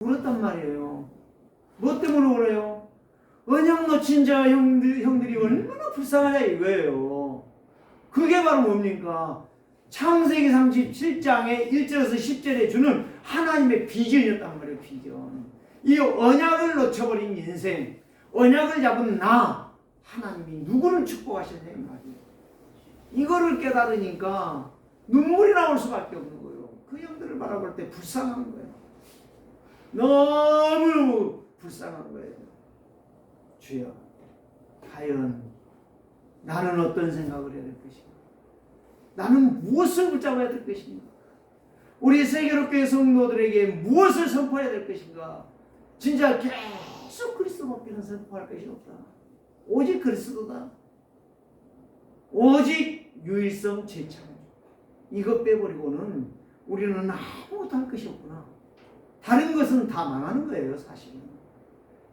울었단 말이에요. 뭐 때문에 울어요? 언약 놓친 자 형들이 얼마나 불쌍하냐 이거예요. 그게 바로 뭡니까? 창세기 37장의 1절에서 10절에 주는 하나님의 비전이었단 말이에요. 비전. 이 언약을 놓쳐버린 인생, 언약을 잡은 나, 하나님이 누구를 축복하셨냐 이 말이에요. 이거를 깨달으니까 눈물이 나올 수밖에 없는 거예요. 그 형들을 바라볼 때 불쌍한 거예요. 너무 불쌍한 거예요. 주여, 과연 나는 어떤 생각을 해야 될 것인가? 나는 무엇을 붙잡아야 될 것인가? 우리 세계로교회 성도들에게 무엇을 선포해야 될 것인가? 진짜 계속 그리스도 먹기는 선포할 것이 없다. 오직 그리스도다. 오직 유일성 재창. 이것 빼버리고는 우리는 아무것도 할 것이 없구나. 다른 것은 다 망하는 거예요, 사실은.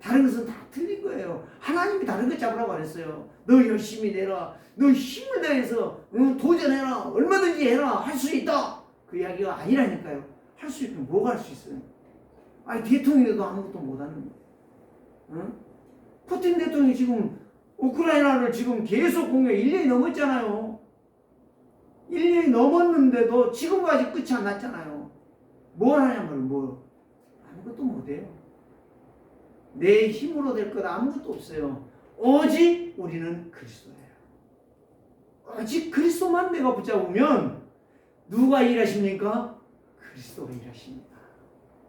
다른 것은 다 틀린 거예요. 하나님이 다른 것 잡으라고 안 했어요. 너 열심히 내라. 너 힘을 다해서 도전해라. 얼마든지 해라. 할 수 있다. 그 이야기가 아니라니까요. 할 수 있으면 뭐가 할 수 있어요? 아니, 대통령도 아무것도 못하는 거예요. 응? 푸틴 대통령이 지금 우크라이나를 지금 계속 공격 1년이 넘었잖아요. 1년이 넘었는데도 지금까지 끝이 안 났잖아요. 뭘 하냐면 뭐 아무것도 못해요. 내 힘으로 될 것 아무것도 없어요. 오직 우리는 그리스도예요. 오직 그리스도만 내가 붙잡으면 누가 일하십니까? 그리스도가 일하십니다.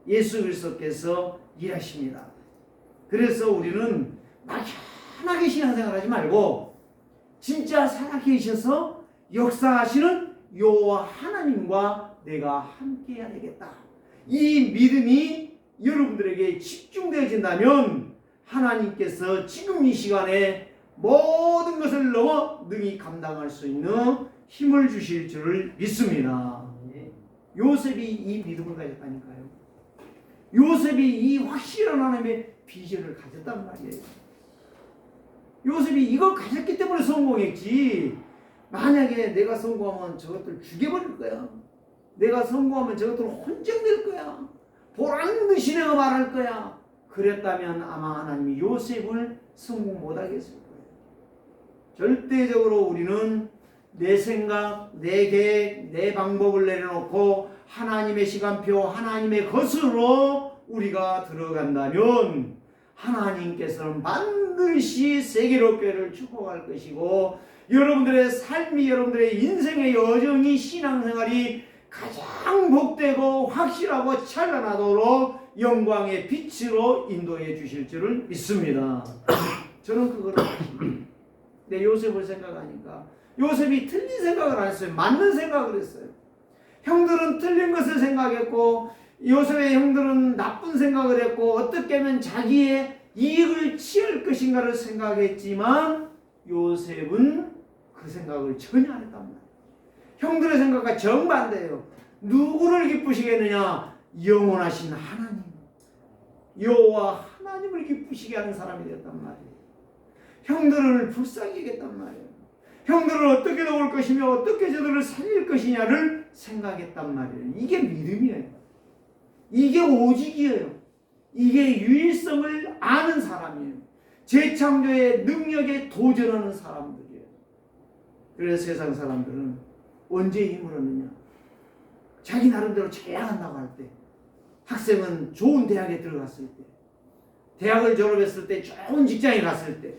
예수 그리스도께서 일하십니다. 그래서 우리는 막연하게 신앙생활 하지 말고 진짜 살아계셔서 역사하시는 여호와 하나님과 내가 함께 해야 되겠다. 이 믿음이 여러분들에게 집중되어진다면 하나님께서 지금 이 시간에 모든 것을 넘어 능히 감당할 수 있는 힘을 주실 줄을 믿습니다. 요셉이 이 믿음을 가졌다니까요. 요셉이 이 확실한 하나님의 비전을 가졌단 말이에요. 요셉이 이걸 가졌기 때문에 성공했지. 만약에 내가 성공하면 저것들 죽여버릴 거야. 내가 성공하면 저것들 혼정될 거야. 보란듯이 내가 말할 거야. 그랬다면 아마 하나님이 요셉을 성공 못하게 했을 거예요. 절대적으로 우리는 내 생각, 내 계획, 내 방법을 내려놓고 하나님의 시간표, 하나님의 것으로 우리가 들어간다면 하나님께서는 반드시 세계로교회를 축복할 것이고 여러분들의 삶이, 여러분들의 인생의 여정이, 신앙생활이 가장 복되고 확실하고 찬란하도록 영광의 빛으로 인도해 주실 줄을 믿습니다. 저는 그걸 알았습니다. 근데 요셉을 생각하니까 요셉이 틀린 생각을 안 했어요. 맞는 생각을 했어요. 형들은 틀린 것을 생각했고 요셉의 형들은 나쁜 생각을 했고 어떻게 하면 자기의 이익을 취할 것인가를 생각했지만 요셉은 그 생각을 전혀 안 했단 말이에요. 형들의 생각과 정반대예요. 누구를 기쁘시겠느냐? 영원하신 하나님, 여호와 하나님을 기쁘시게 하는 사람이 되었단 말이에요. 형들을 불쌍히 여겼단 말이에요. 형들을 어떻게 도울 것이며 어떻게 저들을 살릴 것이냐를 생각했단 말이에요. 이게 믿음이에요. 이게 오직이에요. 이게 유일성을 아는 사람이에요. 재창조의 능력에 도전하는 사람들이에요. 그래서 세상 사람들은 언제 힘을 얻느냐? 자기 나름대로 제약한다고 할 때, 학생은 좋은 대학에 들어갔을 때, 대학을 졸업했을 때, 좋은 직장에 갔을 때,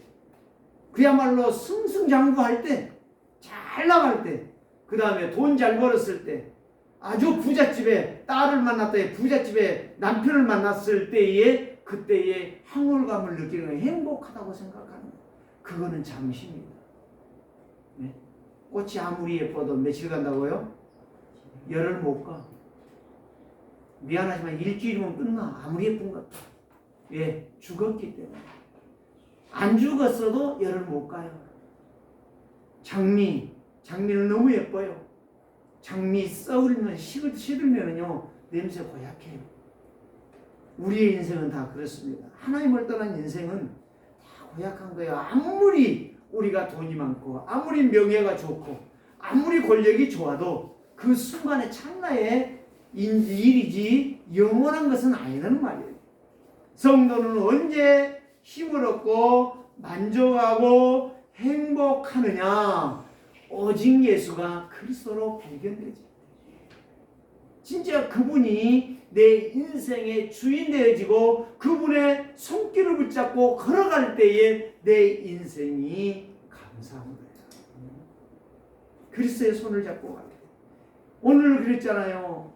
그야말로 승승장구할 때, 잘 나갈 때, 그 다음에 돈 잘 벌었을 때, 아주 부잣집에 딸을 만났다, 부잣집에 남편을 만났을 때에 그때의 황홀감을 느끼는 거 행복하다고 생각하는 거. 그거는 잠시입니다. 네? 꽃이 아무리 예뻐도 며칠 간다고요? 열흘 못 가. 미안하지만 일주일이면 끝나. 아무리 예쁜 것도. 왜? 죽었기 때문에. 안 죽었어도 열흘 못 가요. 장미는 너무 예뻐요. 장미 썩으면 시들면은요 냄새 고약해요. 우리의 인생은 다 그렇습니다. 하나님을 떠난 인생은 다 고약한 거예요. 아무리 우리가 돈이 많고 아무리 명예가 좋고 아무리 권력이 좋아도 그 순간의 찰나에 일이지 영원한 것은 아니라는 말이에요. 성도는 언제 힘을 얻고 만족하고 행복하느냐? 오직 예수가 그리스도로 발견되지. 진짜 그분이 내 인생의 주인 되어지고 그분의 손길을 붙잡고 걸어갈 때에 내 인생이 감사한 거예요. 그리스도의 손을 잡고 가요. 오늘 그랬잖아요.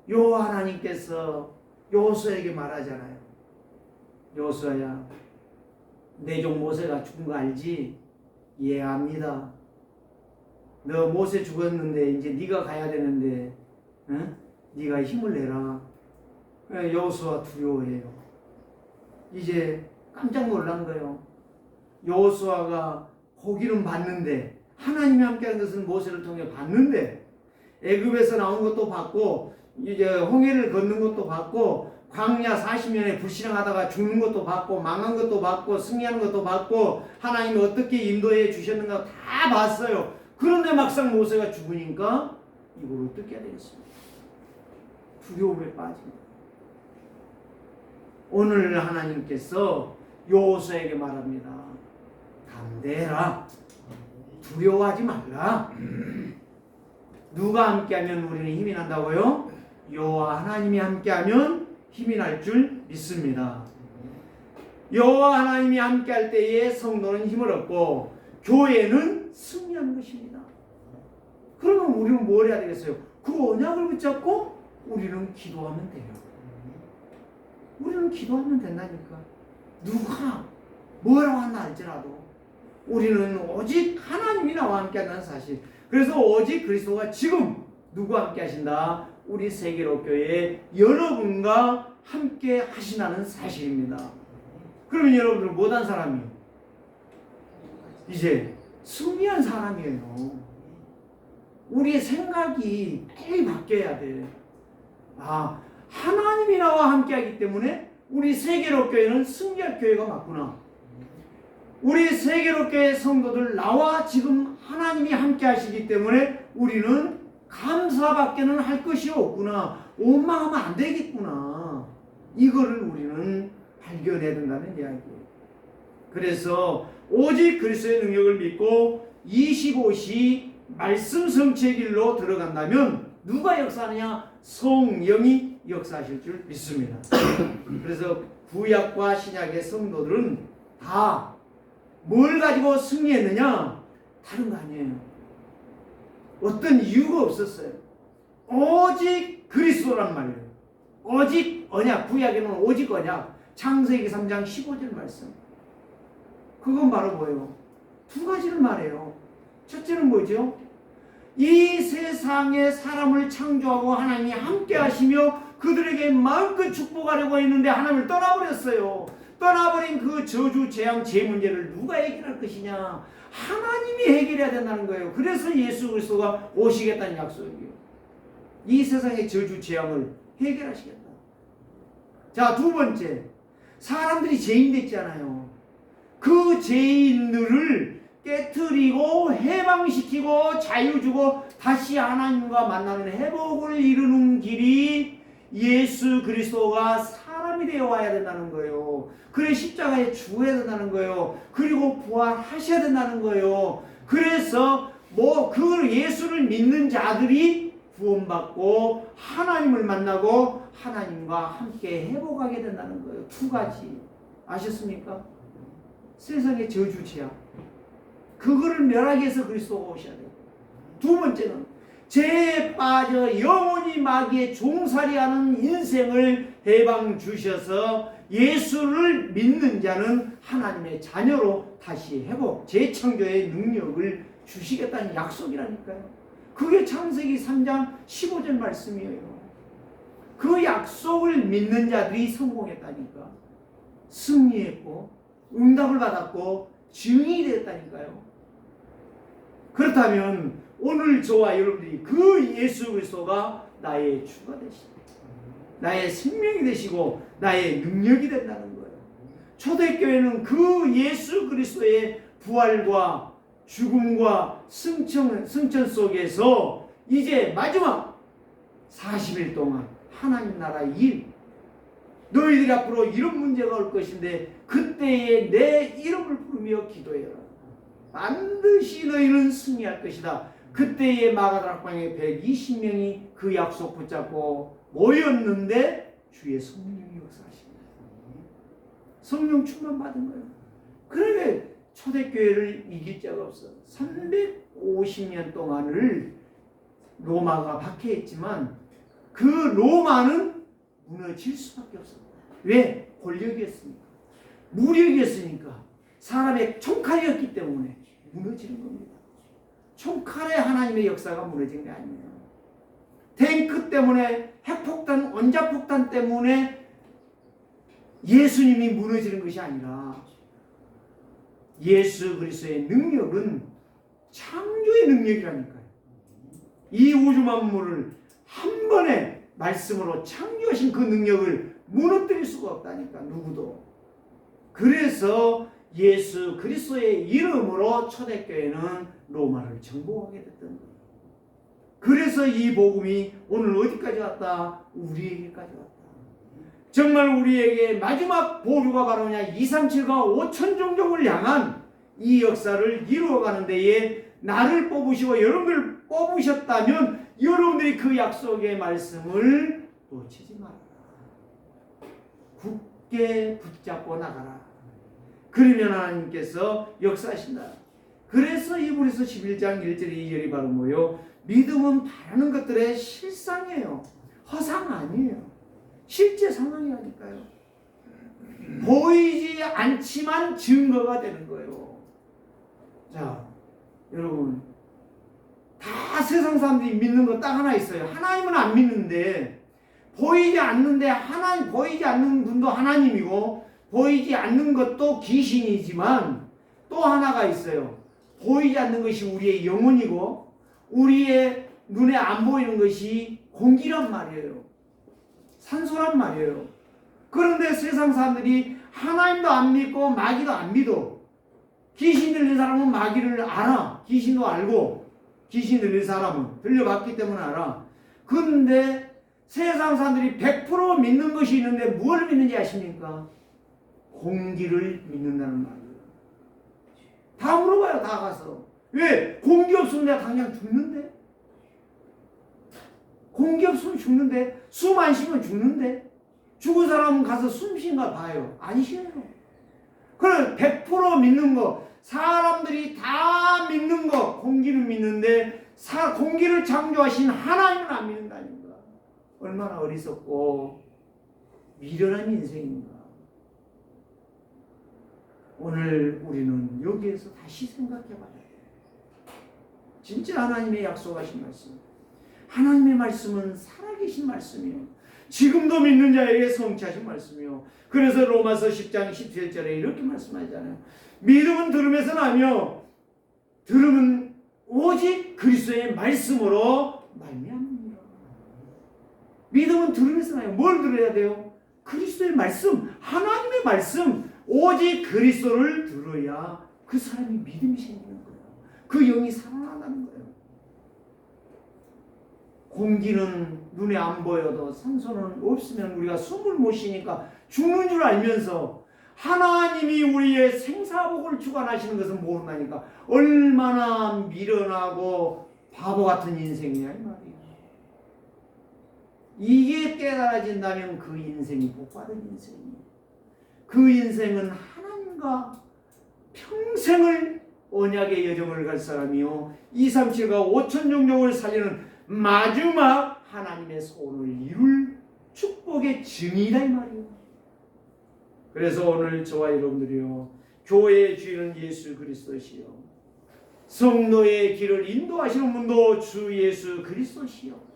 여호와 하나님께서 여호수아에게 말하잖아요. 여호수아야, 내 종 모세가 죽은 거 알지? 예, 압니다. 너 모세 죽었는데 이제 네가 가야 되는데, 응? 네가 힘을 내라. 여호수아 두려워해요. 이제 깜짝 놀란 거예요. 여호수아가 보기는 봤는데, 하나님이 함께하는 것은 모세를 통해 봤는데, 애굽에서 나온 것도 봤고, 이제 홍해를 걷는 것도 봤고, 광야 40년에 불신앙하다가 죽는 것도 봤고, 망한 것도 봤고, 승리하는 것도 봤고, 하나님이 어떻게 인도해 주셨는가 다 봤어요. 그런데 막상 모세가 죽으니까 이걸 어떻게 해야 되겠습니까? 두려움에 빠집니다. 오늘 하나님께서 여호수아에게 말합니다. 담대해라. 두려워하지 말라. 누가 함께하면 우리는 힘이 난다고요? 여호와 하나님이 함께하면 힘이 날 줄 믿습니다. 여호와 하나님이 함께할 때에 성도는 힘을 얻고 교회는 승리하는 것입니다. 그러면 우리는 뭘 해야 되겠어요? 그 언약을 붙잡고 우리는 기도하면 돼요. 우리는 기도하면 된다니까. 누가 뭐라고 한다 할지라도 우리는 오직 하나님이 나와 함께한다는 사실. 그래서 오직 그리스도가 지금 누구와 함께 하신다? 우리 세계로교회 여러분과 함께 하시다는 사실입니다. 그러면 여러분들은 못한 사람이 이제 승리한 사람이에요. 우리의 생각이 빨리 바뀌어야 돼. 아, 하나님이 나와 함께 하기 때문에 우리 세계로교회는 승리할 교회가 맞구나. 우리 세계로교회 성도들 나와 지금 하나님이 함께 하시기 때문에 우리는 감사밖에는 할 것이 없구나. 원망하면 안 되겠구나. 이거를 우리는 발견해야 된다는 이야기예요. 그래서 오직 그리스도의 능력을 믿고 25시 말씀 성취의 길로 들어간다면 누가 역사하느냐? 성령이 역사하실 줄 믿습니다. 그래서 구약과 신약의 성도들은 다 뭘 가지고 승리했느냐? 다른 거 아니에요. 어떤 이유가 없었어요. 오직 그리스도란 말이에요. 오직 언약, 구약에는 오직 언약. 창세기 3장 15절 말씀. 그건 바로 뭐예요? 두 가지를 말해요. 첫째는 뭐죠? 이 세상에 사람을 창조하고 하나님이 함께 하시며 그들에게 마음껏 축복하려고 했는데 하나님을 떠나버렸어요. 떠나버린 그 저주, 재앙, 재 문제를 누가 해결할 것이냐? 하나님이 해결해야 된다는 거예요. 그래서 예수 그리스도가 오시겠다는 약속이에요. 이 세상의 저주, 재앙을 해결하시겠다. 자, 두 번째. 사람들이 죄인 됐잖아요. 그 죄인들을 깨트리고 해방시키고 자유 주고 다시 하나님과 만나는 회복을 이루는 길이 예수 그리스도가 사람이 되어 와야 된다는 거예요. 그래 십자가에 죽어야 된다는 거예요. 그리고 부활하셔야 된다는 거예요. 그래서 그 예수를 믿는 자들이 구원받고 하나님을 만나고 하나님과 함께 회복하게 된다는 거예요. 두 가지 아셨습니까? 세상의 저주 재앙 그거를 멸하기 위해서 그리스도가 오셔야 돼요. 두 번째는 죄에 빠져 영원히 마귀의 종살이하는 인생을 해방 주셔서 예수를 믿는 자는 하나님의 자녀로 다시 회복, 재창조의 능력을 주시겠다는 약속이라니까요. 그게 창세기 3장 15절 말씀이에요. 그 약속을 믿는 자들이 성공했다니까. 승리했고 응답을 받았고 증인이 됐다니까요. 그렇다면 오늘 저와 여러분들이 그 예수 그리스도가 나의 주가 되시고 나의 생명이 되시고 나의 능력이 된다는 거예요. 초대교회는 그 예수 그리스도의 부활과 죽음과 승천 속에서 이제 마지막 40일 동안 하나님 나라 일, 너희들이 앞으로 이런 문제가 올 것인데 그때에 내 이름을 부르며 기도해라. 반드시 너희는 승리할 것이다. 그때에 마가다락방에 120명이 그 약속 붙잡고 모였는데 주의 성령이 역사하십니다. 성령 충만 받은 거예요. 그러게 초대교회를 이길 자가 없어. 350년 동안을 로마가 박해했지만 그 로마는 무너질 수밖에 없습니다. 왜? 권력이었으니까. 무력이었으니까. 사람의 총칼이었기 때문에 무너지는 겁니다. 총칼에 하나님의 역사가 무너진 게 아니에요. 탱크 때문에, 핵폭탄, 원자폭탄 때문에 예수님이 무너지는 것이 아니라 예수 그리스도의 능력은 창조의 능력이라니까요. 이 우주 만물을 한 번에 말씀으로 창조하신 그 능력을 무너뜨릴 수가 없다니까, 누구도. 그래서 예수 그리스도의 이름으로 초대교회는 로마를 정복하게 됐던 거예요. 그래서 이 복음이 오늘 어디까지 왔다? 우리에게까지 왔다. 정말 우리에게 마지막 보루가 바로 뭐냐? 237과 5천 종족을 향한 이 역사를 이루어가는 데에 나를 뽑으시고 여러분을 뽑으셨다면 여러분들이 그 약속의 말씀을 놓치지 말아라. 굳게 붙잡고 나가라. 그러면 하나님께서 역사하신다. 그래서 이브리서 11장 1절 2절이 바로 뭐요? 믿음은 바라는 것들의 실상이에요. 허상 아니에요. 실제 상황이라니까요. 보이지 않지만 증거가 되는 거예요. 자, 여러분, 다 세상 사람들이 믿는 거 딱 하나 있어요. 하나님은 안 믿는데, 보이지 않는데 하나님, 보이지 않는 분도 하나님이고 보이지 않는 것도 귀신이지만 또 하나가 있어요. 보이지 않는 것이 우리의 영혼이고 우리의 눈에 안 보이는 것이 공기란 말이에요. 산소란 말이에요. 그런데 세상 사람들이 하나님도 안 믿고 마귀도 안 믿어. 귀신 들린 사람은 마귀를 알아. 귀신도 알고 귀신 들린 사람은 들려봤기 때문에 알아. 그런데 세상 사람들이 100% 믿는 것이 있는데 뭘 믿는지 아십니까? 공기를 믿는다는 말이에요. 다 물어봐요. 다 가서. 왜? 공기 없으면 내가 당장 죽는데? 공기 없으면 죽는데? 숨 안 쉬면 죽는데? 죽은 사람은 가서 숨 쉰가 봐요. 안 쉬어요. 그래 100% 믿는 거, 사람들이 다 믿는 거, 공기는 믿는데 공기를 창조하신 하나님은 안 믿는다니까. 얼마나 어리석고 미련한 인생인가. 오늘 우리는 여기에서 다시 생각해 봐야 돼요. 진짜 하나님의 약속하신 말씀, 하나님의 말씀은 살아계신 말씀이에요. 지금도 믿는 자에게 성취하신 말씀이요. 그래서 로마서 10장 17절에 이렇게 말씀하잖아요. 믿음은 들음에서 나며 들음은 오직 그리스도의 말씀으로 말미암습니다. 믿음은 들음에서 나요. 뭘 들어야 돼요? 그리스도의 말씀, 하나님의 말씀. 오직 그리스도를 들어야 그 사람이 믿음이 생기는 거예요. 그 영이 살아나는 거예요. 공기는 눈에 안 보여도 산소는 없으면 우리가 숨을 못 쉬니까 죽는 줄 알면서 하나님이 우리의 생사복을 주관하시는 것은 모른다니까. 얼마나 미련하고 바보 같은 인생이냐 이 말이에요. 이게 깨달아진다면 그 인생이 복받은 인생이에요. 그 인생은 하나님과 평생을 언약의 여정을 갈 사람이요 237과 5천 종족을 살리는 마지막 하나님의 소원을 이룰 축복의 증이다 이 말이에요. 그래서 오늘 저와 여러분들이요, 교회의 주인은 예수 그리스도시요 성도의 길을 인도하시는 분도 주 예수 그리스도시요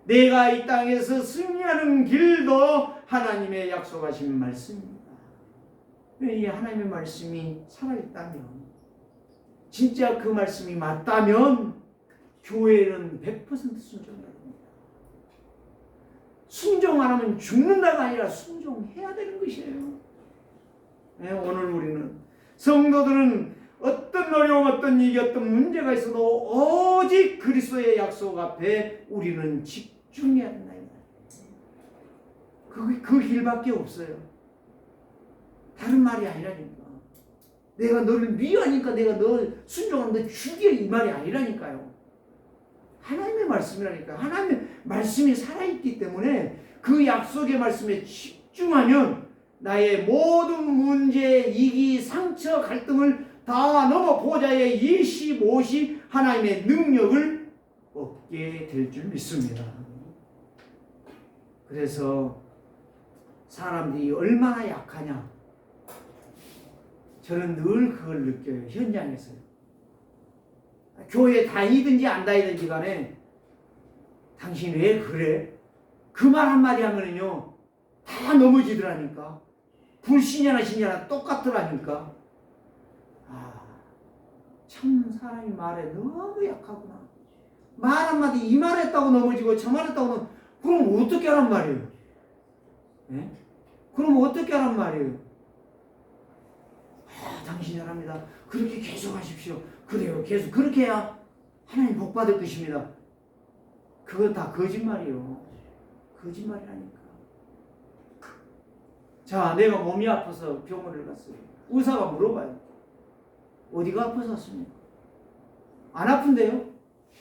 내가 이 땅에서 승리하는 길도 하나님의 약속하신 말씀입니다. 이 하나님의 말씀이 살아있다면, 진짜 그 말씀이 맞다면 교회는 100% 순종해야 됩니다. 순종 안 하면 죽는다가 아니라 순종해야 되는 것이에요. 네, 오늘 우리는 성도들은 어떤 어려움, 어떤 일이, 어떤 문제가 있어도 오직 그리스도의 약속 앞에 우리는 집중해야 된다. 그 길밖에 없어요. 다른 말이 아니라니까. 내가 너를 미워하니까 내가 너 순종하면 너 죽여 이 말이 아니라니까요. 하나님의 말씀이라니까. 하나님의 말씀이 살아있기 때문에 그 약속의 말씀에 집중하면 나의 모든 문제, 이기, 상처, 갈등을 다 넘어 보좌의 25시 하나님의 능력을 얻게 될 줄 믿습니다. 그래서 사람들이 얼마나 약하냐, 저는 늘 그걸 느껴요. 현장에서요. 교회 다니든지 안 다니든지 간에 당신 왜 그래? 그 말 한마디 하면은요 다 넘어지더라니까. 불신이나 신이나 똑같더라니까. 참 사람이 말에 너무 약하구나. 말 한마디 이 말 했다고 넘어지고 저 말 했다고 넘어지고. 그럼 어떻게 하란 말이에요? 예? 그럼 어떻게 하란 말이에요? 당신이 잘합니다. 그렇게 계속 하십시오. 그래요. 계속 그렇게 해야 하나님 복 받을 것입니다. 그건 다 거짓말이요. 거짓말이라니까. 자, 내가 몸이 아파서 병원을 갔어요. 의사가 물어봐요. 어디가 아파서 왔습니까? 안 아픈데요?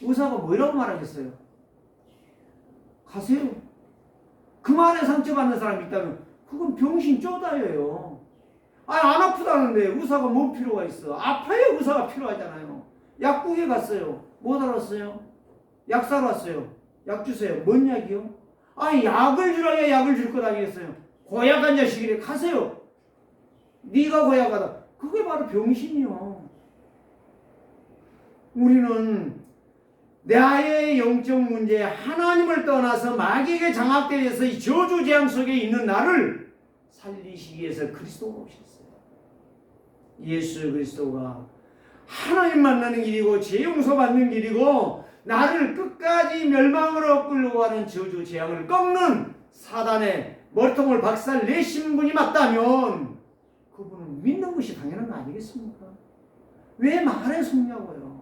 의사가 뭐라고 말하겠어요? 가세요. 그 말에 상처받는 사람이 있다면 그건 병신 쪼다예요. 안 아프다는데 의사가 뭐 필요가 있어? 아파야 의사가 필요하잖아요. 약국에 갔어요. 뭐 달았어요? 약 사러 왔어요. 약 주세요. 뭔 약이요? 약을 주라야 약을 줄 거 아니겠어요? 고약한 자식이래. 가세요. 네가 고약하다. 그게 바로 병신이요. 우리는 나의 영적 문제, 하나님을 떠나서 마귀에게 장악되어서 이 저주 재앙 속에 있는 나를 살리시기 위해서 그리스도가 오셨어요. 예수 그리스도가 하나님 만나는 길이고 죄 용서받는 길이고 나를 끝까지 멸망으로 끌고 가는 저주 재앙을 꺾는 사단의 머리통을 박살 내신 분이 맞다면 그분은 믿는 것이 당연한 거 아니겠습니까? 왜 말에 속냐고요?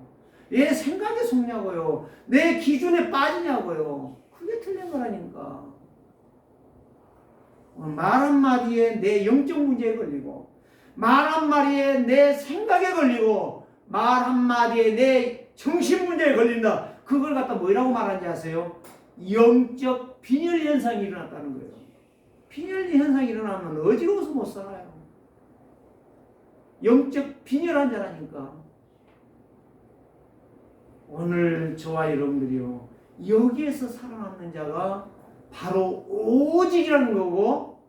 왜 생각에 속냐고요? 내 기준에 빠지냐고요? 그게 틀린 거라니까. 말 한마디에 내 영적 문제에 걸리고 말 한마디에 내 생각에 걸리고 말 한마디에 내 정신 문제에 걸린다. 그걸 갖다 뭐라고 말하는지 아세요? 영적 빈혈 현상이 일어났다는 거예요. 빈혈 현상이 일어나면 어지러워서 못 살아요. 영적 빈혈 환자라니까. 오늘 저와 여러분들이요, 여기에서 살아남는 자가 바로 오직이라는 거고,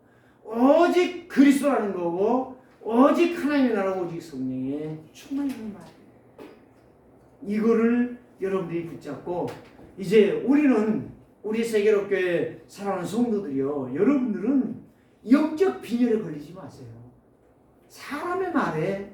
오직 그리스도라는 거고, 오직 하나님의 나라고 오직 성령의 충만이라는 말이에요. 이거를 여러분들이 붙잡고 이제 우리 세계롭게 살아가는 성도들이요, 여러분들은 영적 빈혈에 걸리지 마세요. 사람의 말에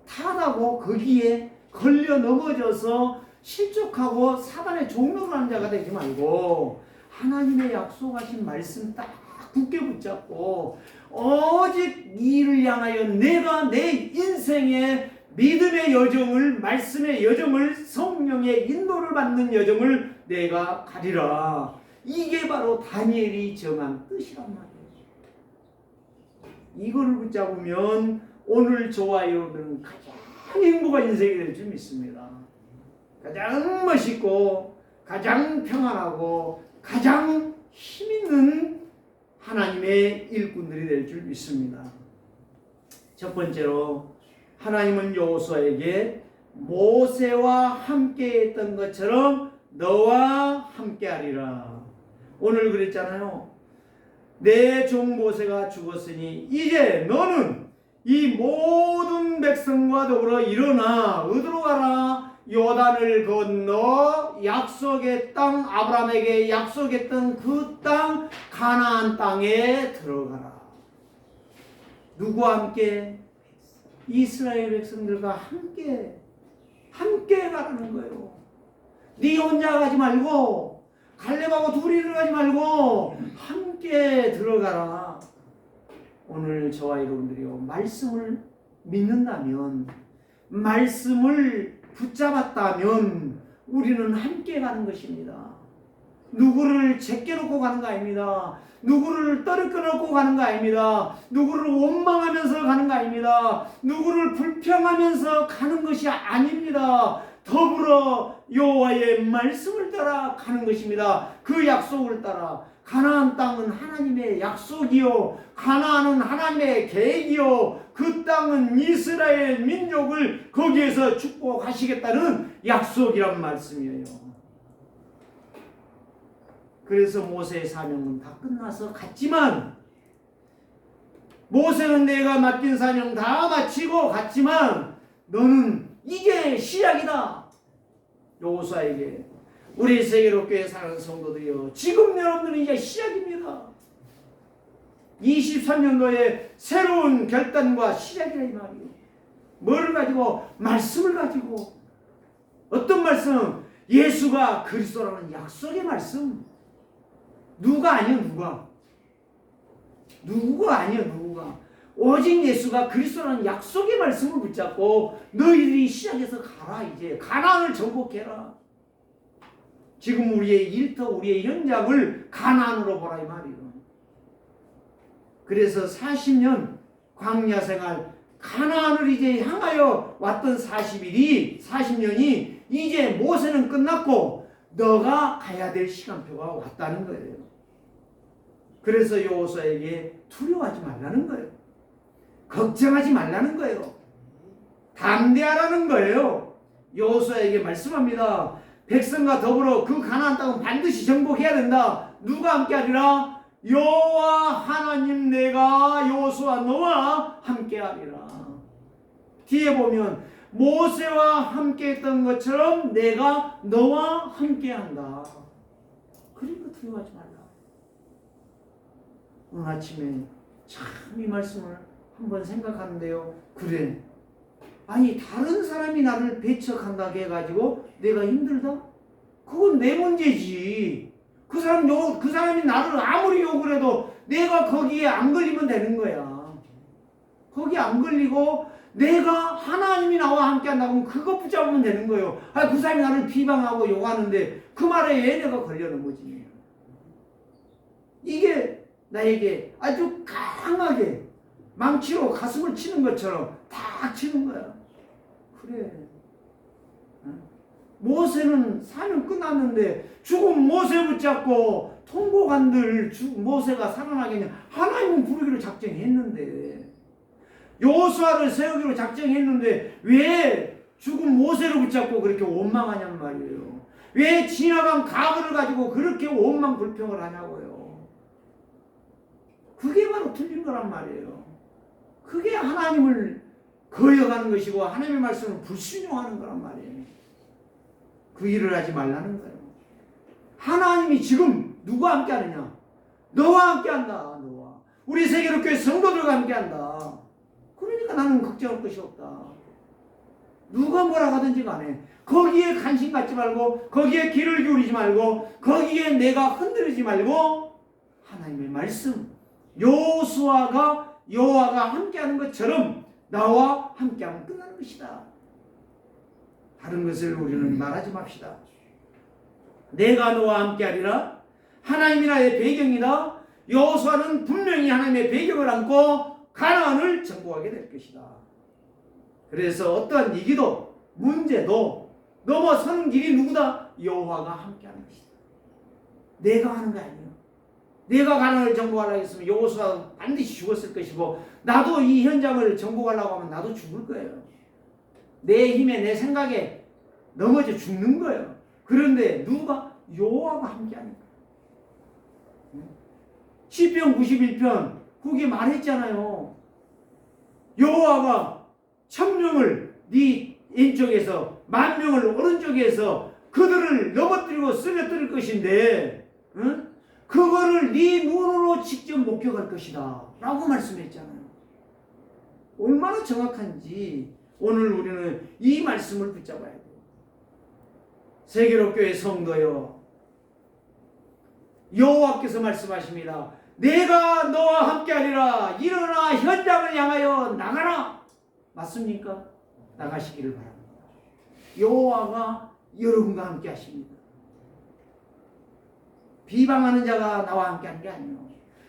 타다고 거기에 걸려 넘어져서 실족하고 사단의 종로로 하는 자가 되지 말고 하나님의 약속하신 말씀 딱 굳게 붙잡고 오직 이를 향하여 내가 내 인생의 믿음의 여정을, 말씀의 여정을, 성령의 인도를 받는 여정을 내가 가리라. 이게 바로 다니엘이 정한 뜻이란 말이에요. 이거를 붙잡으면 오늘 저와 여러분은 가장 행복한 인생이 될 줄 믿습니다. 가장 멋있고 가장 평안하고 가장 힘있는 하나님의 일꾼들이 될 줄 믿습니다. 첫 번째로 하나님은 여호수아에게 모세와 함께 했던 것처럼 너와 함께 하리라. 오늘 그랬잖아요. 내 종 모세가 죽었으니 이제 너는 이 모든 백성과 더불어 일어나 어디로 가라? 요단을 건너 약속의 땅, 아브라함에게 약속했던 그 땅, 가나안 땅에 들어가라. 누구와 함께? 이스라엘 백성들과 함께 가라는 거예요. 네 혼자 가지 말고, 갈렙하고 둘이 들어가지 말고 함께 들어가라. 오늘 저와 여러분들이요, 말씀을 믿는다면, 말씀을 붙잡았다면 우리는 함께 가는 것입니다. 누구를 제껴놓고 가는 거 아닙니다. 누구를 떨어뜨려놓고 가는 거 아닙니다. 누구를 원망하면서 가는 거 아닙니다. 누구를 불평하면서 가는 것이 아닙니다. 더불어 여호와의 말씀을 따라 가는 것입니다. 그 약속을 따라. 가나안 땅은 하나님의 약속이요, 가나안은 하나님의 계획이요, 그 땅은 이스라엘 민족을 거기에서 축복하시겠다는 약속이란 말씀이에요. 그래서 모세의 사명은 다 끝나서 갔지만, 모세는 내가 맡긴 사명 다 마치고 갔지만 너는 이게 시작이다. 여호수아에게, 우리 세계로교회 사는 성도들이요, 지금 여러분들은 이제 시작입니다. 23년도에 새로운 결단과 시작이라 이 말이에요. 뭘 가지고? 말씀을 가지고. 어떤 말씀? 예수가 그리스도라는 약속의 말씀. 누가 아니요, 누가? 누구가 아니요, 누구가? 오직 예수가 그리스도라는 약속의 말씀을 붙잡고 너희들이 시작해서 가라. 이제 가나안을 정복해라. 지금 우리의 일터, 우리의 현장을 가나안으로 보라 이 말이에요. 그래서 40년 광야 생활, 가나안을 이제 향하여 왔던 40년이 이제 모세는 끝났고 너가 가야 될 시간표가 왔다는 거예요. 그래서 여호수아에게 두려워하지 말라는 거예요. 걱정하지 말라는 거예요. 담대하라는 거예요. 여호수아에게 말씀합니다. 백성과 더불어 그 가나안 땅은 반드시 정복해야 된다. 누가 함께하리라? 여호와 하나님 내가 여호수아 너와 함께하리라. 뒤에 보면 모세와 함께했던 것처럼 내가 너와 함께한다. 그러니까 두려워하지 말라. 오늘 아침에 참 이 말씀을 한번 생각하는데요. 그래, 아니 다른 사람이 나를 배척한다 해가지고 내가 힘들다? 그건 내 문제지. 그 사람이 나를 아무리 욕을 해도 내가 거기에 안 걸리면 되는 거야. 거기 안 걸리고 내가 하나님이 나와 함께 한다고 그거 붙잡으면 되는 거예요. 그 사람이 나를 비방하고 욕하는데 그 말에 왜 내가 걸려는 거지. 이게 나에게 아주 강하게 망치로 가슴을 치는 것처럼 딱 치는 거야. 그래. 모세는 사명 끝났는데 죽은 모세 붙잡고 통곡한들 모세가 살아나겠냐. 하나님은 부르기로 작정했는데, 여호수아를 세우기로 작정했는데 왜 죽은 모세를 붙잡고 그렇게 원망하냔 말이에요. 왜 지나간 과거를 가지고 그렇게 원망 불평을 하냐고요. 그게 바로 틀린 거란 말이에요. 그게 하나님을 거역하는 것이고 하나님의 말씀을 불순종하는 거란 말이에요. 그 일을 하지 말라는 거예요. 하나님이 지금 누구와 함께 하느냐? 너와 함께 한다. 너와. 우리 세계로교회 성도들과 함께 한다. 그러니까 나는 걱정할 것이 없다. 누가 뭐라 하든지 간에 거기에 관심 갖지 말고, 거기에 귀를 기울이지 말고, 거기에 내가 흔들리지 말고, 하나님의 말씀, 여호수아가 여호와가 함께하는 것처럼 나와 함께하면 끝나는 것이다. 다른 것을 우리는 말하지 맙시다. 내가 너와 함께하리라. 하나님이 나의 배경이다. 여호수아는 분명히 하나님의 배경을 안고 가나안을 정복하게 될 것이다. 그래서 어떠한 위기도 문제도 넘어서는 길이 누구다? 여호와가 함께하는 것이다. 내가 하는 거 아니에요. 내가 가나안을 정복하려고 했으면 여호수아 반드시 죽었을 것이고, 나도 이 현장을 정복하려고 하면 나도 죽을 거예요. 내 힘에 내 생각에 넘어져 죽는 거예요. 그런데 누가? 여호와가 함께하는 거예요. 시편 91편 거기 말했잖아요. 여호와가 1000명을 네 왼쪽에서 10,000명을 오른쪽에서 그들을 넘어뜨리고 쓰러뜨릴 것인데, 응? 그거를 네 눈으로 직접 목격할 것이다 라고 말씀했잖아요. 얼마나 정확한지 오늘 우리는 이 말씀을 붙잡아야 돼요. 세계로교회 성도여, 여호와께서 말씀하십니다. 내가 너와 함께하리라. 일어나 현장을 향하여 나가라. 맞습니까? 나가시기를 바랍니다. 여호와가 여러분과 함께 하십니다. 비방하는 자가 나와 함께하는 게 아니요.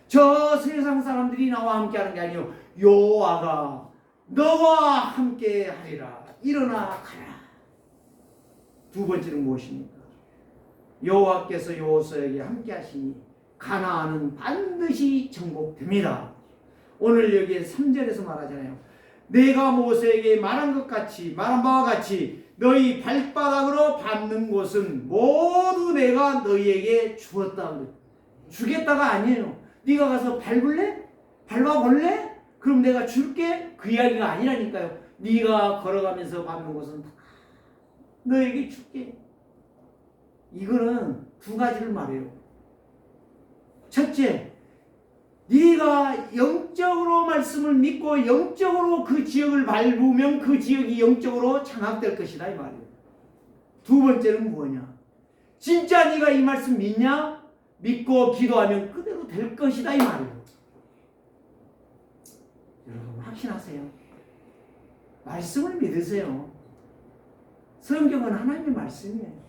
저 세상 사람들이 나와 함께하는 게 아니요. 여호와가 너와 함께하리라. 일어나 가라. 두 번째는 무엇입니까? 여호와께서 여호수아에게 함께하시니 가나안은 반드시 정복됩니다. 오늘 여기에 3절에서 말하잖아요. 내가 모세에게 말한 것 같이 말한 바와 같이 너희 발바닥으로 밟는 곳은 모두 내가 너희에게 주었다. 주겠다가 아니에요. 네가 가서 밟을래? 밟아볼래? 그럼 내가 줄게? 그 이야기가 아니라니까요. 네가 걸어가면서 밟는 곳은 다 너에게 줄게. 이거는 두 가지를 말해요. 첫째, 네가 영적으로 말씀을 믿고 영적으로 그 지역을 밟으면 그 지역이 영적으로 장악될 것이다 이 말이에요. 두 번째는 뭐냐? 진짜 네가 이 말씀 믿냐? 믿고 기도하면 그대로 될 것이다 이 말이에요. 여러분 확신하세요. 말씀을 믿으세요. 성경은 하나님의 말씀이에요.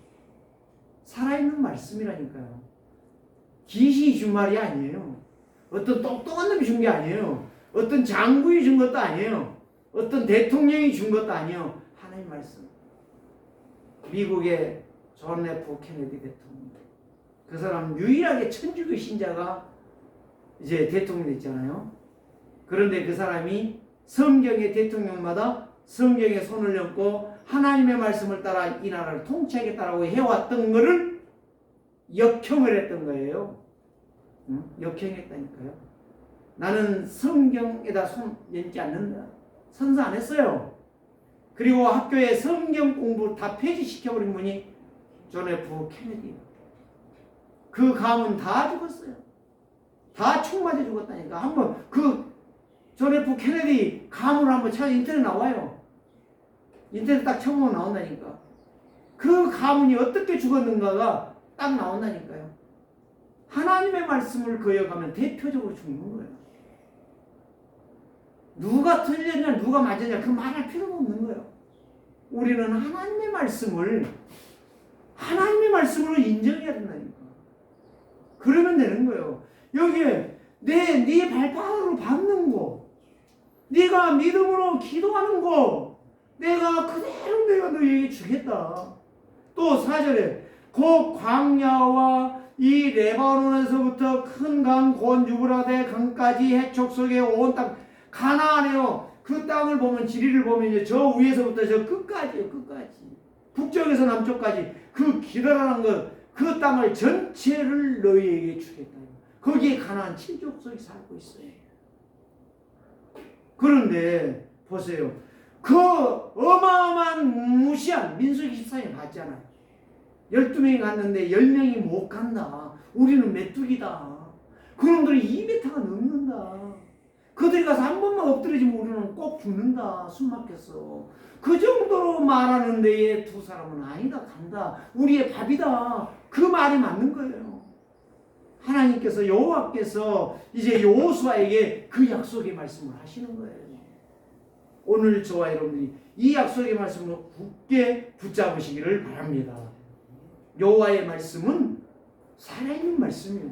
살아있는 말씀이라니까요. 기신이 준 말이 아니에요. 어떤 똑똑한 놈이 준 게 아니에요. 어떤 장군이 준 것도 아니에요. 어떤 대통령이 준 것도 아니에요. 하나님 말씀. 미국의 존 F 케네디 대통령. 그 사람 유일하게 천주교 신자가 이제 대통령 됐잖아요. 그런데 그 사람이 성경의 대통령마다 성경에 손을 얹고 하나님의 말씀을 따라 이 나라를 통치하겠다라고 해왔던 것을 역형을 했던 거예요. 역행했다니까요. 나는 성경에다 손 얹지 않는다. 선서 안 했어요. 그리고 학교에 성경 공부 다 폐지시켜버린 분이 존 F 케네디. 그 가문 다 죽었어요. 다 총 맞아 죽었다니까. 한번 그 존 F 케네디 가문을 한번 찾아 인터넷 나와요. 인터넷 딱 쳐보면 나온다니까. 그 가문이 어떻게 죽었는가가 딱 나온다니까요. 하나님의 말씀을 거역하면 대표적으로 죽는 거예요. 누가 틀렸냐 누가 맞았냐 그 말할 필요가 없는 거예요. 우리는 하나님의 말씀으로 인정해야 된다니까. 그러면 되는 거예요. 여기에 네 발바닥으로 밟는 거, 네가 믿음으로 기도하는 거, 내가 너희에게 주겠다. 또 4절에 곧 광야와 이 레바논에서부터 큰 강 곤주브라데 강까지 해촉 속에 온 땅 가나안이에요. 그 땅을 보면 지리를 보면 이제 저 위에서부터 저 끝까지요. 끝까지 북쪽에서 남쪽까지 그 기다라는 것 그 땅을 전체를 너희에게 주겠다. 거기에 가나안 7족속이 살고 있어요. 그런데 보세요. 그 어마어마한 무시한 민수기 14에 봤잖아요. 12명이 갔는데 10명이 못 간다. 우리는 메뚜기다. 그놈들이 2m가 넘는다. 그들이 가서 한 번만 엎드려지면 우리는 꼭 죽는다. 숨 막혔어. 그 정도로 말하는 데에 두 사람은 아니다. 간다. 우리의 밥이다. 그 말이 맞는 거예요. 하나님께서 여호와께서 이제 여호수아에게 그 약속의 말씀을 하시는 거예요. 오늘 저와 여러분들이 이 약속의 말씀을 굳게 붙잡으시기를 바랍니다. 여호와의 말씀은 살아있는 말씀이에요.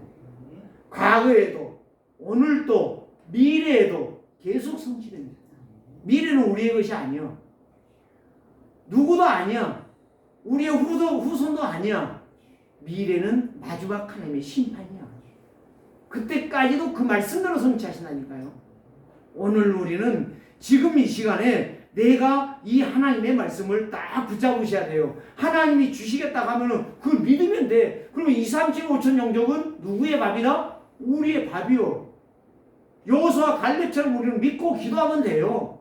과거에도 오늘도 미래에도 계속 성취됩니다. 미래는 우리의 것이 아니야. 누구도 아니야. 우리의 후손도 아니야. 미래는 마지막 하나님의 심판이야. 그때까지도 그 말씀대로 성취하신다니까요. 오늘 우리는 지금 이 시간에 내가 이 하나님의 말씀을 딱 붙잡으셔야 돼요. 하나님이 주시겠다 하면은 그걸 믿으면 돼. 그러면 2, 3, 7, 5천 영족은 누구의 밥이다? 우리의 밥이요. 여호수아 갈렙처럼 우리는 믿고 기도하면 돼요.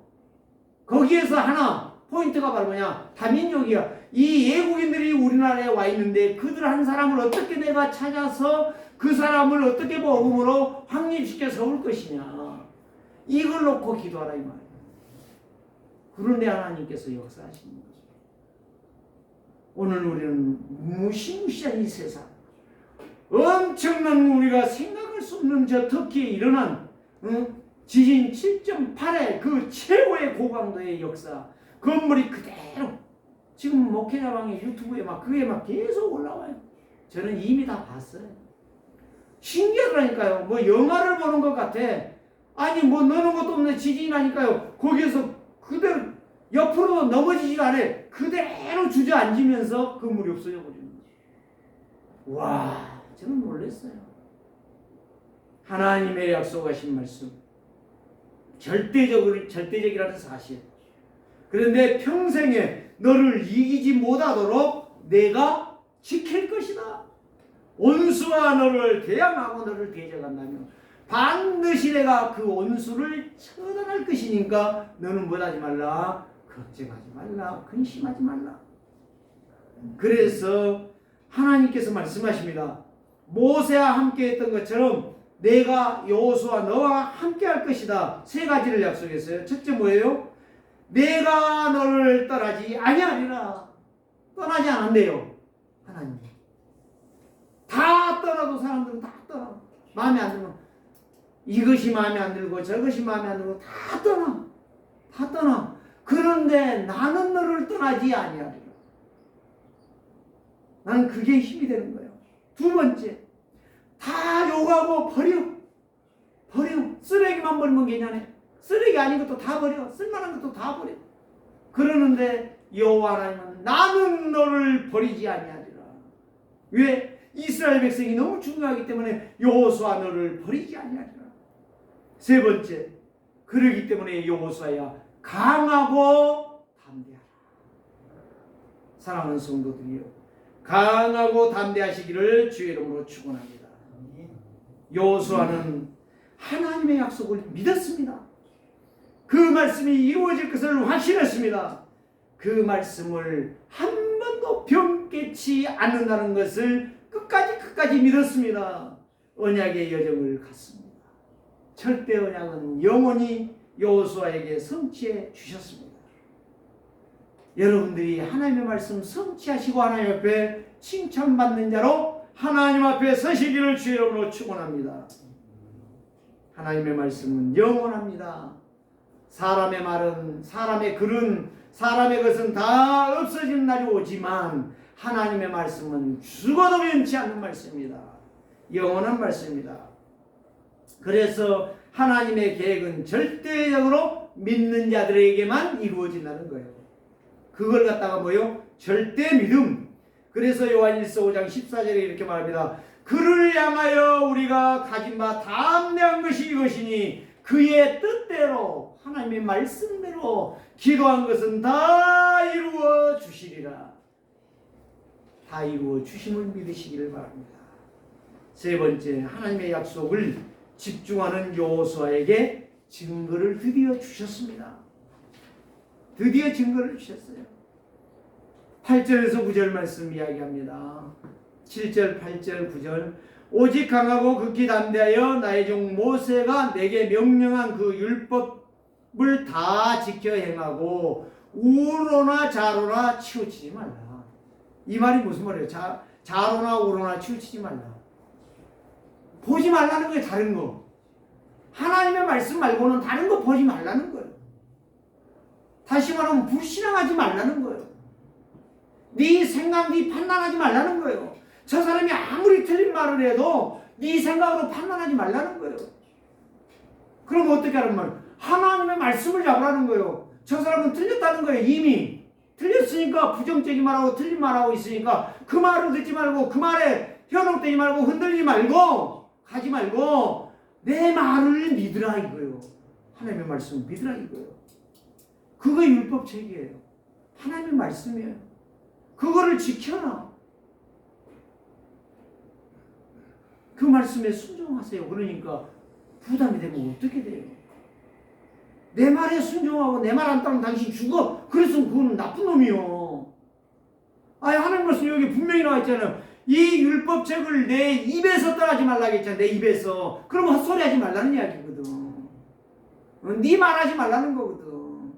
거기에서 하나 포인트가 바로 뭐냐? 다민족이야. 이 예국인들이 우리나라에 와 있는데 그들 한 사람을 어떻게 내가 찾아서 그 사람을 어떻게 복음으로 확립시켜 세울 것이냐. 이걸 놓고 기도하라 이 말이에요. 그런데 하나님께서 역사하시는 거죠. 오늘 우리는 무시무시한 이 세상, 엄청난 우리가 생각할 수 없는 저 터키에 일어난 지진 7.8의 그 최고의 고강도의 역사, 건물이 그대로 지금 목회자방의 유튜브에 막 그게 막 계속 올라와요. 저는 이미 다 봤어요. 신기하다니까요. 뭐 영화를 보는 것 같아. 아니 뭐 너는 것도 없는 지진이 나니까요. 거기에서 그대로 옆으로 넘어지지가 않아요. 그대로 주저앉으면서 건물이 없어져 버리는 거예요. 와, 저는 놀랐어요. 하나님의 약속하신 말씀, 절대적이라는 사실. 그런데 평생에 너를 이기지 못하도록 내가 지킬 것이다. 원수와 너를 대항하고 너를 대적한다며 반드시 내가 그 원수를 처단할 것이니까 너는 뭐하지 말라, 걱정하지 말라, 근심하지 말라. 그래서 하나님께서 말씀하십니다. 모세와 함께 했던 것처럼 내가 여호수아 너와 함께 할 것이다. 세 가지를 약속했어요. 첫째 뭐예요? 내가 너를 떠나지 아니하리라. 떠나지 않았네요. 하나님. 다 떠나도 사람들은 다 떠나. 마음에 안 들면 이것이 마음에 안 들고 저것이 마음에 안 들고 다 떠나. 다 떠나. 그런데 나는 너를 떠나지 아니하리라. 나는 그게 힘이 되는 거예요. 두 번째, 다 욕하고 버려. 쓰레기만 버리면 괜찮아요. 쓰레기 아닌 것도 다 버려. 쓸만한 것도 다 버려. 그러는데 여호와 하나님은 나는 너를 버리지 아니하리라. 왜? 이스라엘 백성이 너무 중요하기 때문에 여호수아 너를 버리지 아니하리라. 세 번째, 그러기 때문에 여호수아야 강하고 담대하라. 사랑하는 성도들이요, 강하고 담대하시기를 주의 이름으로 축원합니다. 여호수아는 하나님의 약속을 믿었습니다. 그 말씀이 이루어질 것을 확신했습니다. 그 말씀을 한 번도 변개치 않는다는 것을 끝까지 믿었습니다. 언약의 여정을 갔습니다. 절대 언약은 영원히 여호수아에게 성취해 주셨습니다. 여러분들이 하나님의 말씀 성취하시고 하나님 앞에 칭찬받는 자로 하나님 앞에 서시기를 주의 이름으로 축원합니다. 하나님의 말씀은 영원합니다. 사람의 말은, 사람의 글은, 사람의 것은 다 없어지는 날이 오지만 하나님의 말씀은 죽어도 변치 않는 말씀입니다. 영원한 말씀입니다. 그래서 하나님의 계획은 절대적으로 믿는 자들에게만 이루어진다는 거예요. 그걸 갖다가 뭐요? 절대 믿음. 그래서 요한일서 5장 14절에 이렇게 말합니다. 그를 향하여 우리가 가진 바 담대한 것이 이것이니 그의 뜻대로 하나님의 말씀대로 기도한 것은 다 이루어 주시리라. 다 이루어 주심을 믿으시기를 바랍니다. 세 번째, 하나님의 약속을 집중하는 여호수아에게 증거를 드디어 주셨습니다. 드디어 증거를 주셨어요. 8절에서 9절 말씀 이야기합니다. 7절, 8절, 9절. 오직 강하고 극히 담대하여 나의 종 모세가 내게 명령한 그 율법을 다 지켜 행하고 우로나 좌로나 치우치지 말라. 이 말이 무슨 말이에요? 좌로나 우로나 치우치지 말라. 보지 말라는 거예요. 다른 거. 하나님의 말씀 말고는 다른 거 보지 말라는 거예요. 다시 말하면 불신앙하지 말라는 거예요. 네 생각, 네 판단하지 말라는 거예요. 저 사람이 아무리 틀린 말을 해도 네 생각으로 판단하지 말라는 거예요. 그럼 어떻게 하는 말이에요? 하나님의 말씀을 잡으라는 거예요. 저 사람은 틀렸다는 거예요. 이미 틀렸으니까 부정적인 말하고 틀린 말하고 있으니까 그 말을 듣지 말고 그 말에 현혹되지 말고 흔들리지 말고 가지 말고 내 말을 믿으라 이거예요. 하나님의 말씀을 믿으라 이거예요. 그거 율법책이에요. 하나님의 말씀이에요. 그거를 지켜라. 그 말씀에 순종하세요. 그러니까 부담이 되면 어떻게 돼요? 내 말에 순종하고 내 말 안 따르면 당신 죽어. 그랬으면 그거는 나쁜 놈이요. 아니 하나님 말씀 여기 분명히 나와 있잖아요. 이 율법책을 내 입에서 떠나지 말라고 했잖아. 내 입에서. 그러면 헛소리 하지 말라는 이야기거든. 네 말하지 말라는 거거든.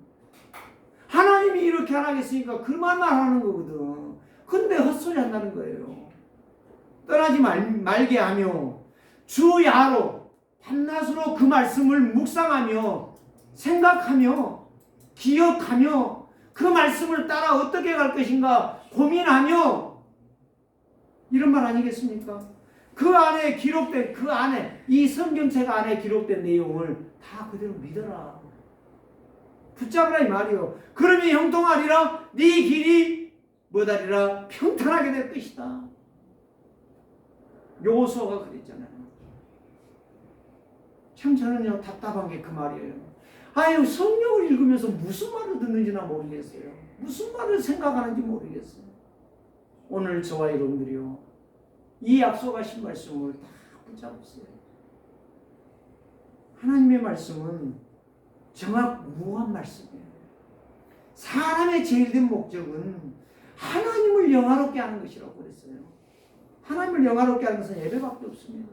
하나님이 이렇게 하라고 했으니까 그 말만 하는 거거든. 근데 헛소리 한다는 거예요. 떠나지 말게 하며 주야로 밤낮으로 그 말씀을 묵상하며 생각하며 기억하며 그 말씀을 따라 어떻게 갈 것인가 고민하며 이런 말 아니겠습니까? 그 안에 기록된 그 안에 이 성경책 안에 기록된 내용을 다 그대로 믿어라. 붙잡으라 이 말이요. 그러면 형통하리라. 네 길이 뭐다리라 평탄하게 될 것이다. 여호수아가 그랬잖아요. 참 저는요 답답한 게 그 말이에요. 아유 성경을 읽으면서 무슨 말을 듣는지나 모르겠어요. 무슨 말을 생각하는지 모르겠어요. 오늘 저와 여러분들이요 이 약속하신 말씀을 다 붙잡으세요. 하나님의 말씀은 정확무한 말씀이에요. 사람의 제일된 목적은 하나님을 영화롭게 하는 것이라고 그랬어요. 하나님을 영화롭게 하는 것은 예배밖에 없습니다.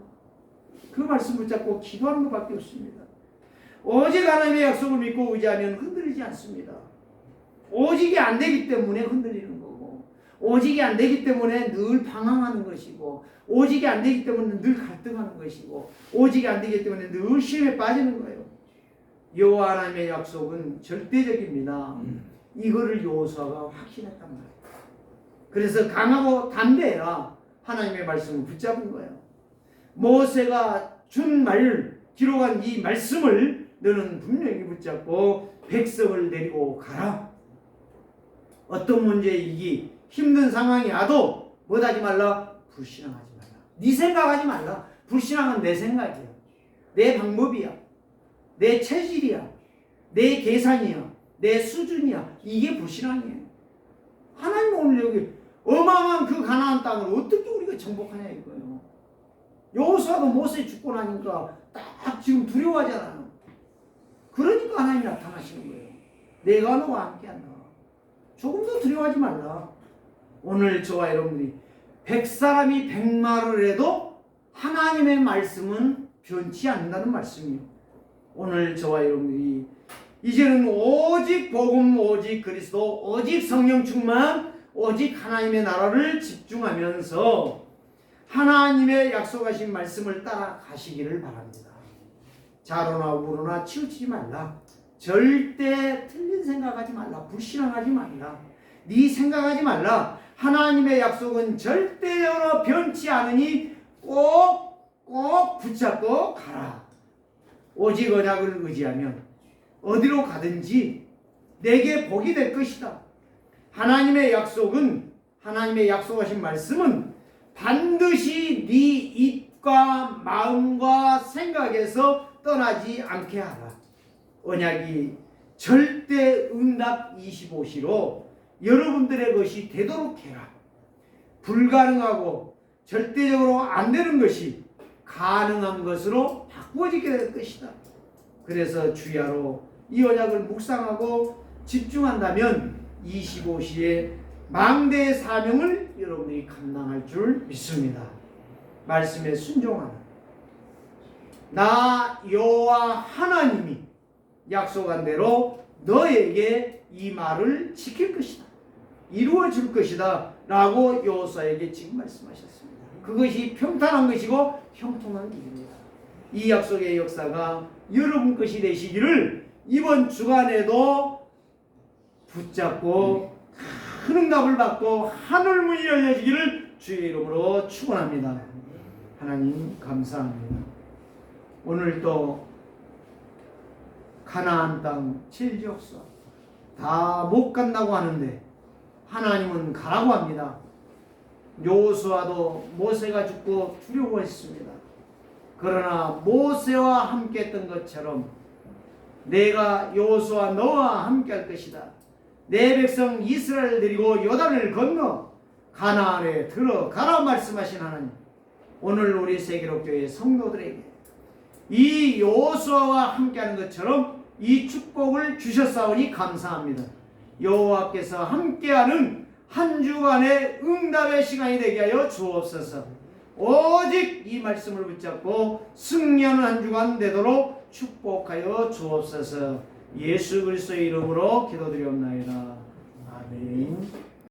그 말씀 붙잡고 기도하는 것밖에 없습니다. 오직 하나님의 약속을 믿고 의지하면 흔들리지 않습니다. 오직이 안 되기 때문에 흔들리는 거고, 오직이 안 되기 때문에 늘 방황하는 것이고, 오직이 안 되기 때문에 늘 갈등하는 것이고, 오직이 안 되기 때문에 늘 시험에 빠지는 거예요. 여호와 하나님의 약속은 절대적입니다. 이거를 여호수아가 확신했단 말이에요. 그래서 강하고 담대해야 하나님의 말씀을 붙잡은 거예요. 모세가 준 말, 기록한 이 말씀을 너는 분명히 붙잡고 백성을 데리고 가라. 어떤 문제이기 힘든 상황이 와도 뭐하지 말라? 불신앙하지 말라. 네 생각하지 말라. 불신앙은 내 생각이야. 내 방법이야. 내 체질이야. 내 계산이야. 내 수준이야. 이게 불신앙이에요. 하나님 오늘 여기 어마어마한 그 가나안 땅을 어떻게 우리가 정복하냐 이거예요. 여호수아도 모세 죽고 나니까 딱 지금 두려워하잖아요. 그러니까 하나님이 나타나시는 거예요. 내가 너와 함께한다. 조금 더 두려워하지 말라. 오늘 저와 여러분들이 100사람이 100말을 해도 하나님의 말씀은 변치 않는다는 말씀이에요. 오늘 저와 여러분들이 이제는 오직 복음, 오직 그리스도, 오직 성령 충만, 오직 하나님의 나라를 집중하면서 하나님의 약속하신 말씀을 따라 가시기를 바랍니다. 자로나 우로나 치우치지 말라. 절대 틀린 생각하지 말라. 불신앙하지 말라. 네 생각하지 말라. 하나님의 약속은 절대로 변치 않으니 꼭 붙잡고 가라. 오직 언약을 의지하면 어디로 가든지 내게 복이 될 것이다. 하나님의 약속은, 하나님의 약속하신 말씀은 반드시 네 입과 마음과 생각에서 떠나지 않게 하라. 언약이 절대 응답 25시로 여러분들의 것이 되도록 해라. 불가능하고 절대적으로 안 되는 것이 가능한 것으로 바꾸어지게 될 것이다. 그래서 주야로 이 언약을 묵상하고 집중한다면 25시의 망대의 사명을 여러분이 감당할 줄 믿습니다. 말씀에 순종하는 나 여호와 하나님이 약속한 대로 너에게 이 말을 지킬 것이다. 이루어 줄 것이다. 라고 여호수아에게 지금 말씀하셨습니다. 그것이 평탄한 것이고 형통한 길입니다. 이 약속의 역사가 여러분 것이 되시기를 이번 주간에도 붙잡고 큰 응답을 받고 하늘 문이 열려지기를 주의 이름으로 축원합니다. 하나님 감사합니다. 오늘 또 가나안 땅 7지역서 다 못 간다고 하는데 하나님은 가라고 합니다. 여호수아도 모세가 죽고 두려워했습니다. 그러나 모세와 함께 했던 것처럼 내가 여호수아 너와 함께 할 것이다. 내 백성 이스라엘을 데리고 요단을 건너 가나안에 들어가라 말씀하신 하나님, 오늘 우리 세계록교회 성도들에게 이 여호수아와 함께하는 것처럼 이 축복을 주셨사오니 감사합니다. 여호와께서 함께하는 한 주간의 응답의 시간이 되게 하여 주옵소서. 오직 이 말씀을 붙잡고 승리하는 한 주간 되도록 축복하여 주옵소서. 예수 그리스도의 이름으로 기도드리옵나이다. 아멘.